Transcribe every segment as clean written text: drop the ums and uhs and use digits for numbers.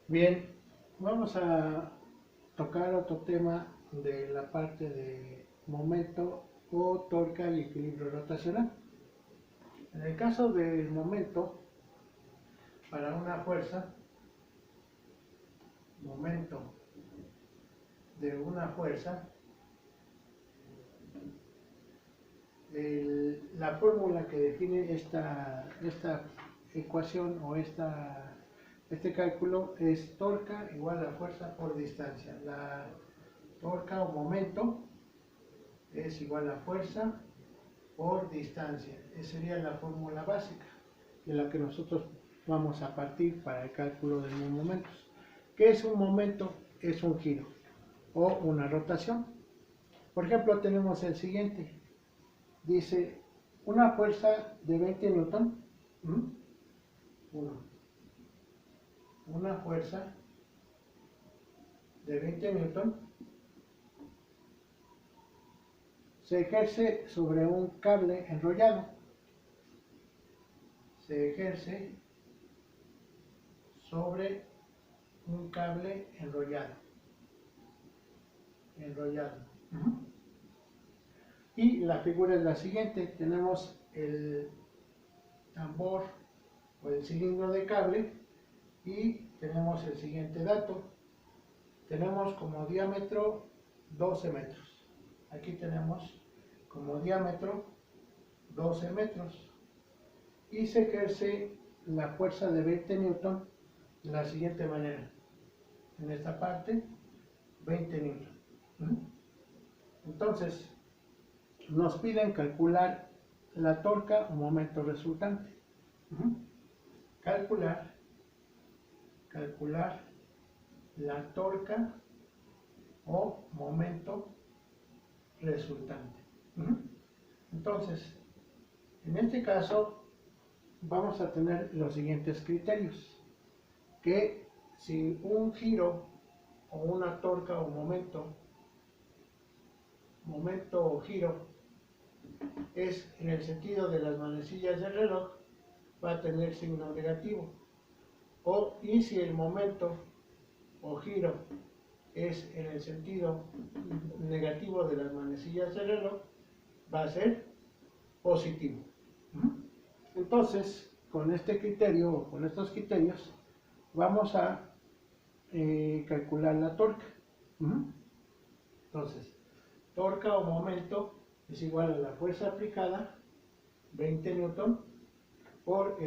Bien, vamos a tocar otro tema de la parte de momento o torca y equilibrio rotacional. En el caso del momento, para una fuerza, momento de una fuerza, la fórmula que define esta ecuación o este cálculo es torca igual a fuerza por distancia. La torca o momento es igual a fuerza por distancia. Esa sería la fórmula básica de la que nosotros vamos a partir para el cálculo de los momentos. ¿Qué es un momento? Es un giro o una rotación. Por ejemplo, tenemos el siguiente. Dice, una fuerza de 20 newton, una fuerza de 20 newton se ejerce sobre un cable enrollado. Se ejerce sobre un cable enrollado. Y la figura es la siguiente. Tenemos el tambor o el cilindro de cable y tenemos el siguiente dato. Tenemos como diámetro 12 metros. Aquí tenemos como diámetro 12 metros. Y se ejerce la fuerza de 20 newton de la siguiente manera. En esta parte, 20 newton. Entonces, nos piden calcular la torca o momento resultante. Calcular la torca o momento resultante. Entonces, en este caso, vamos a tener los siguientes criterios. Que si un giro o una torca o momento o giro es en el sentido de las manecillas del reloj, va a tener signo negativo. Y si el momento o giro es en el sentido negativo de las manecillas del reloj, va a ser positivo. Entonces, con este criterio o con estos criterios, vamos a calcular la torca. Entonces, torca o momento es igual a la fuerza aplicada, 20 newton, por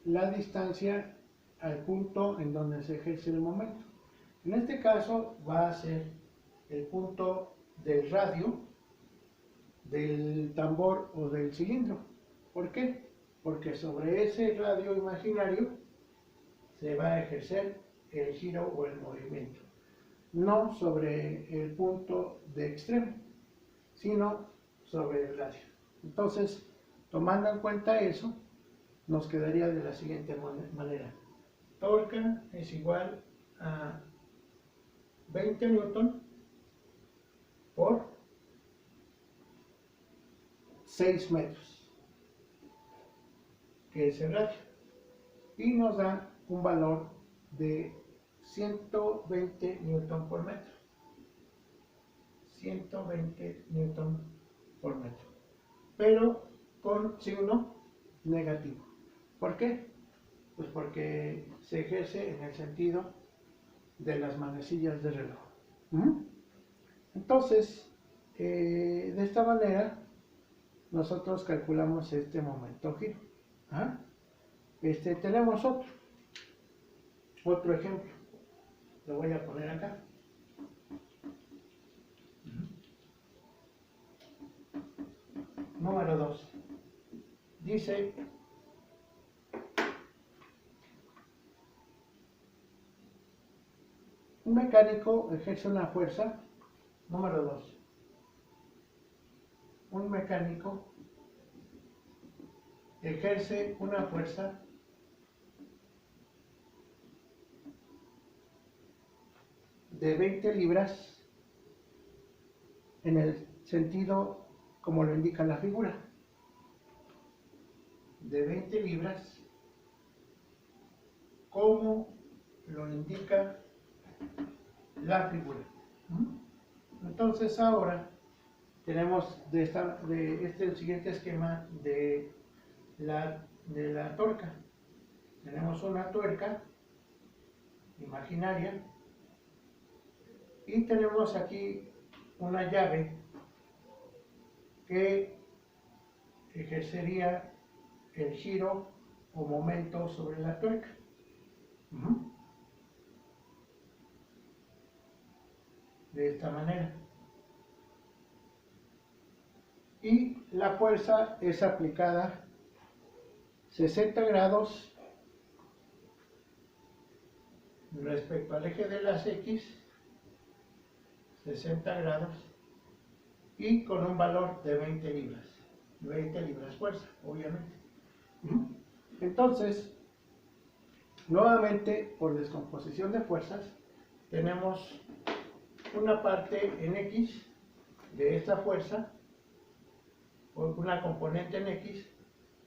la distancia al punto en donde se ejerce el momento. En este caso va a ser el punto del radio del tambor o del cilindro. ¿Por qué? Porque sobre ese radio imaginario se va a ejercer el giro o el movimiento. No sobre el punto de extremo, sino sobre el radio. Entonces, tomando en cuenta eso, nos quedaría de la siguiente manera. Torca es igual a 20 newton por 6 metros, que es el radio. Y nos da un valor de 120 newton por metro. 120 newton por metro. Pero con signo negativo. ¿Por qué? Pues porque se ejerce en el sentido de las manecillas de reloj. Entonces, de esta manera, nosotros calculamos este momento giro. Tenemos otro ejemplo. Lo voy a poner acá. Número 2. Dice, un mecánico ejerce una fuerza. Número 2. Un mecánico ejerce una fuerza de 20 libras en el sentido como lo indica la figura. De 20 libras como lo lo indica la figura. Entonces ahora tenemos el siguiente esquema de la torca. Tenemos una tuerca imaginaria y tenemos aquí una llave que ejercería el giro o momento sobre la tuerca. De esta manera. Y la fuerza es aplicada 60 grados respecto al eje de las X, 60 grados, y con un valor de 20 libras. 20 libras fuerza, obviamente. Entonces, nuevamente, por descomposición de fuerzas, tenemos una parte en X de esta fuerza, una componente en X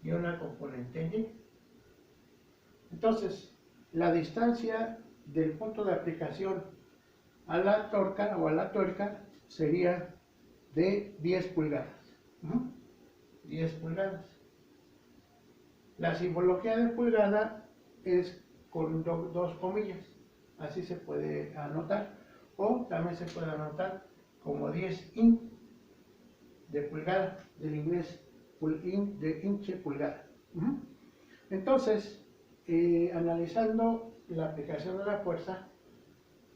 y una componente en Y. Entonces, la distancia del punto de aplicación a la torca o a la tuerca sería de 10 pulgadas. 10 pulgadas. La simbología de pulgada es con dos comillas, así se puede anotar, o también se puede anotar como 10 in de pulgada, del inglés in de inche pulgada. Entonces, analizando la aplicación de la fuerza,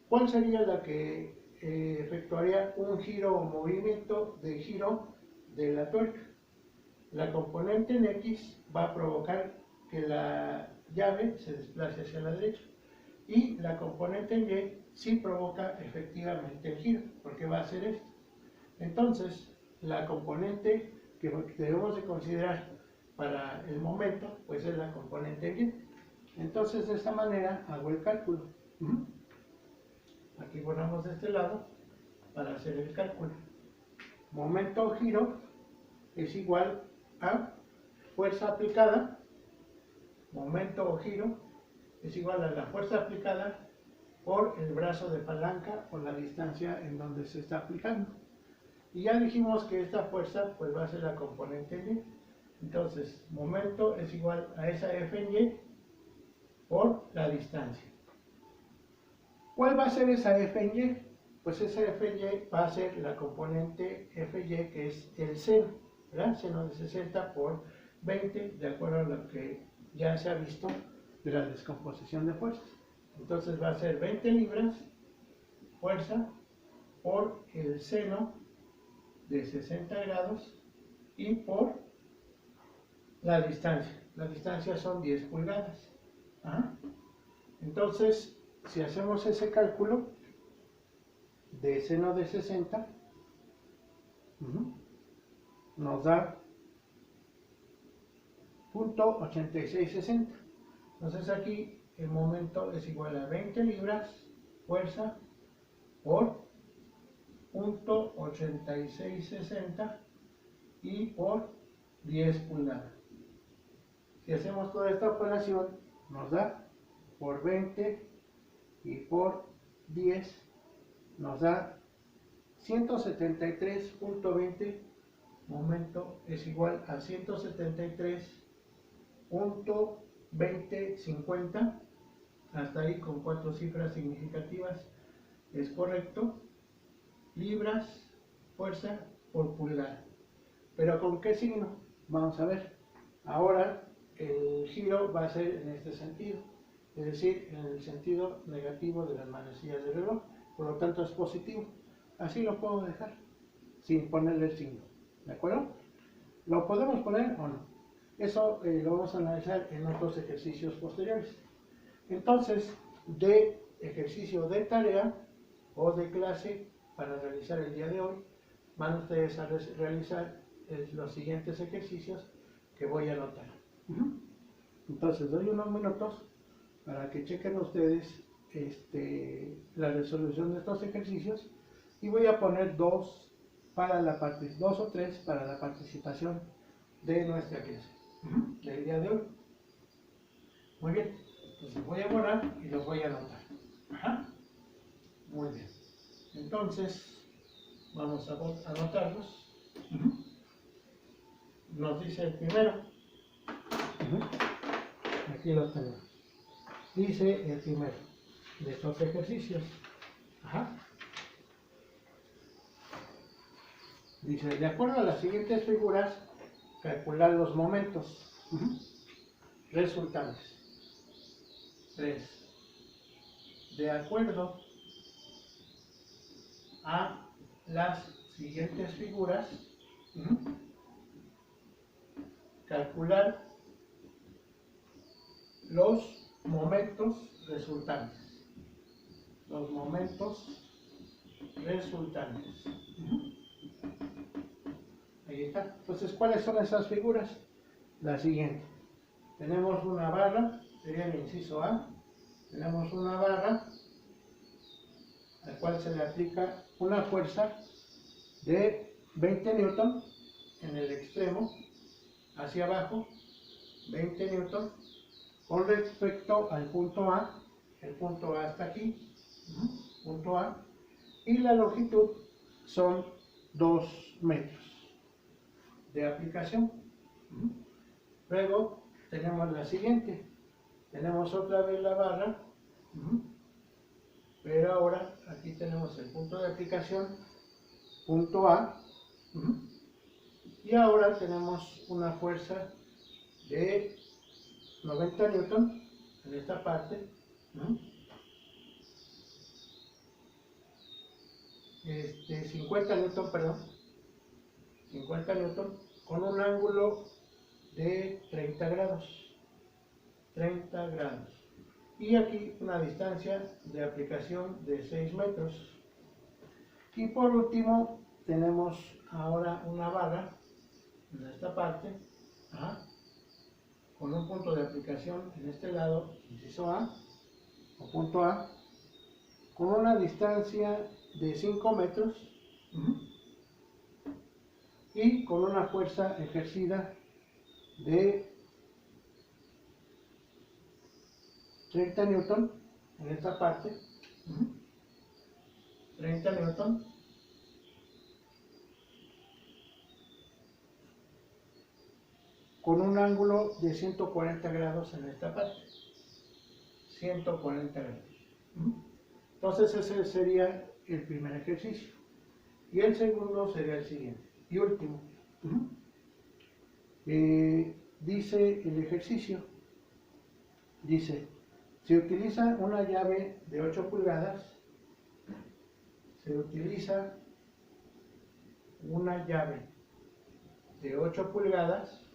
¿cuál sería la que efectuaría un giro o movimiento de giro de la tuerca? La componente en X va a provocar que la llave se desplace hacia la derecha, y la componente en Y sí provoca efectivamente el giro, porque va a hacer esto. Entonces, la componente que debemos de considerar para el momento, pues es la componente en Y. Entonces, de esta manera hago el cálculo. Aquí ponemos de este lado para hacer el cálculo. Momento o giro es igual a fuerza aplicada. Momento o giro es igual a la fuerza aplicada por el brazo de palanca o la distancia en donde se está aplicando. Y ya dijimos que esta fuerza pues va a ser la componente en Y. Entonces, momento es igual a esa F en Y por la distancia. ¿Cuál va a ser esa F en Y? Pues esa F en Y va a ser la componente F en Y, que es el seno, ¿verdad? Seno de 60 por 20, de acuerdo a lo que ya se ha visto de la descomposición de fuerzas. Entonces va a ser 20 libras fuerza por el seno de 60 grados y por la distancia. La distancia son 10 pulgadas. Entonces, si hacemos ese cálculo de seno de 60, nos da 0.8660. Entonces aquí el momento es igual a 20 libras fuerza por 0.8660 y por 10 pulgadas. Si hacemos toda esta operación, nos da por 20 y por 10, nos da 173.20. Momento es igual a 173.2050. Hasta ahí con 4 cifras significativas es correcto. Libras fuerza por pulgada. ¿Pero con qué signo? Vamos a ver. Ahora el giro va a ser en este sentido, es decir, en el sentido negativo de las manecillas del reloj. Por lo tanto es positivo. Así lo puedo dejar, sin ponerle el signo. ¿De acuerdo? ¿Lo podemos poner o no? Eso lo vamos a analizar en otros ejercicios posteriores. Entonces, de ejercicio de tarea o de clase para realizar el día de hoy, van ustedes a realizar los siguientes ejercicios que voy a anotar. Entonces, doy unos minutos para que chequen ustedes la resolución de estos ejercicios, y voy a poner dos o tres para la participación de nuestra clase del día de hoy. Muy bien, entonces voy a borrar y los voy a anotar. Ajá. Muy bien. Entonces, vamos a anotarlos. Nos dice el primero. Aquí lo tenemos. Dice el primero de estos ejercicios. Ajá. Dice, de acuerdo a las siguientes figuras, calcular los momentos resultantes. 3. De acuerdo a las siguientes figuras, calcular los momentos resultantes. Los momentos resultantes. Ahí está. Entonces, ¿cuáles son esas figuras? La siguiente. Tenemos una barra, sería el inciso A. Tenemos una barra al cual se le aplica una fuerza de 20 newton en el extremo hacia abajo, 20 newton con respecto al punto A. El punto A está aquí, punto A, y la longitud son 2 metros de aplicación. Luego tenemos la siguiente, tenemos otra vez la barra, pero ahora aquí tenemos el punto de aplicación, punto A, y ahora tenemos una fuerza de 90 newton en esta parte, 50 newton, perdón, 50 newton con un ángulo de 30 grados, 30 grados. Y aquí una distancia de aplicación de 6 metros. Y por último tenemos ahora una barra en esta parte, con un punto de aplicación en este lado, inciso A, o punto A, con una distancia de 5 metros y con una fuerza ejercida de 30 newton en esta parte, 30 newton, con un ángulo de 140 grados en esta parte, 140 grados. Entonces ese sería el primer ejercicio. Y el segundo sería el siguiente. Y último. Dice el ejercicio, dice, se utiliza una llave de 8 pulgadas, se utiliza una llave de 8 pulgadas,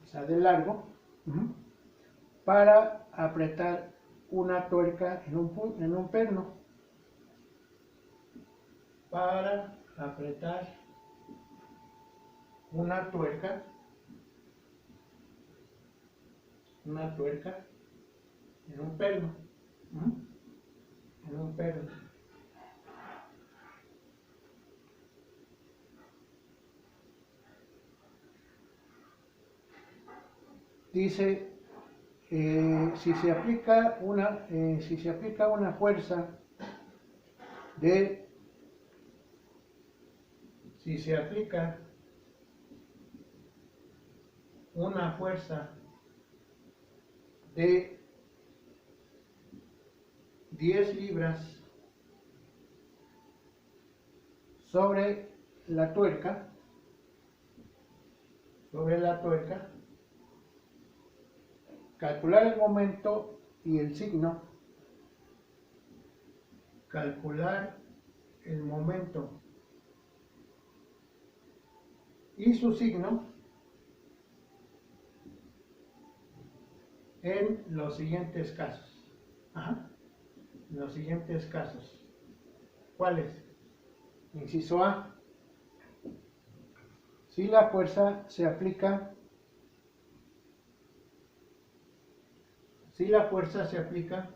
o sea, de largo, para apretar una tuerca en un perno. Para apretar una tuerca en un perno, en un perno. Dice, si se aplica una fuerza de, si se aplica una fuerza de 10 libras sobre la tuerca, calcular el momento y el signo, calcular el momento y su signo en los siguientes casos. En los siguientes casos. ¿Cuáles? Inciso A. Si la fuerza se aplica, si la fuerza se aplica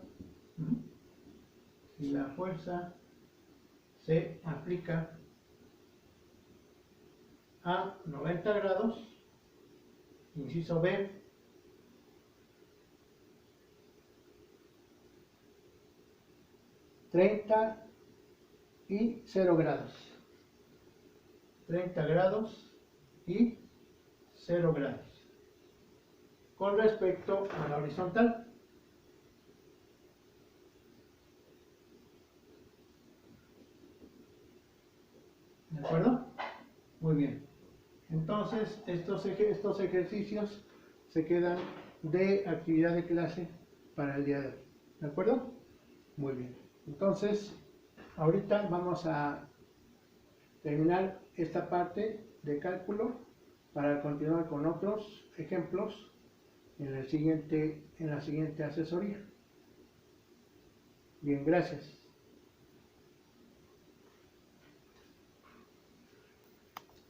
a 90 grados, inciso B, 30 y 0 grados. 30 grados y 0 grados. Con respecto a la horizontal. ¿De acuerdo? Muy bien. Entonces, estos ejercicios se quedan de actividad de clase para el día de hoy. ¿De acuerdo? Muy bien. Entonces, ahorita vamos a terminar esta parte de cálculo para continuar con otros ejemplos en la siguiente asesoría. Bien, gracias.